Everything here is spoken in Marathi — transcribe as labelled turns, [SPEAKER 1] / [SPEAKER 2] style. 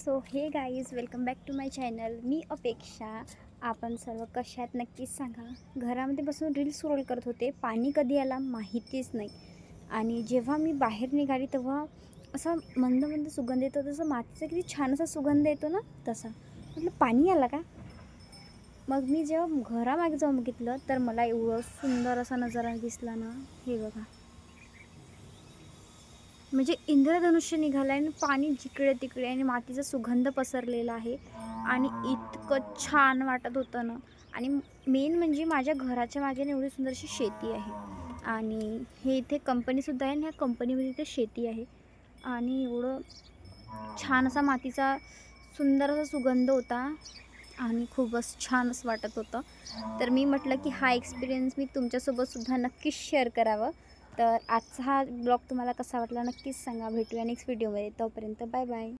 [SPEAKER 1] So hey guys welcome back to my channel. मी अपेक्षा. आपण सर्व कशात नक्कीच सांगा. घरामध्ये बसून रील्स स्क्रोल करत होते. पाणी कधी आला माहितीच नाही. आणि जेव्हा मी बाहेर निघाली तेव्हा असा मंद मंद सुगंध येतो. तसं मातीचा किती छान असा सुगंध येतो ना, तसा म्हटलं पाणी आला का. मग मी जेव्हा घरामागे जाऊन बघितलं तर मला एवढं सुंदर असा नजारा दिसला ना. हे बघा, म्हणजे इंद्रधनुष्य निघालं आहे आणि पाणी जिकडे तिकडे आणि मातीचा सुगंध पसरलेला आहे आणि इतकं छान वाटत होतं ना. आणि मेन म्हणजे माझ्या घराच्या मागे एवढी सुंदरशी शेती आहे आणि हे इथे कंपनीसुद्धा आहे आणि ह्या कंपनीमध्ये इथे शेती आहे. आणि एवढं छान असा मातीचा सुंदर असा सुगंध होता आणि खूपच छान असं वाटत होतं. तर मी म्हटलं की हा एक्सपिरियन्स मी तुमच्यासोबतसुद्धा नक्कीच शेअर करावं. तर आजचा हा ब्लॉग तुम्हाला कसा वाटला नक्कीच सांगा. भेटूया नेक्स्ट व्हिडिओमध्ये. तोपर्यंत बाय बाय.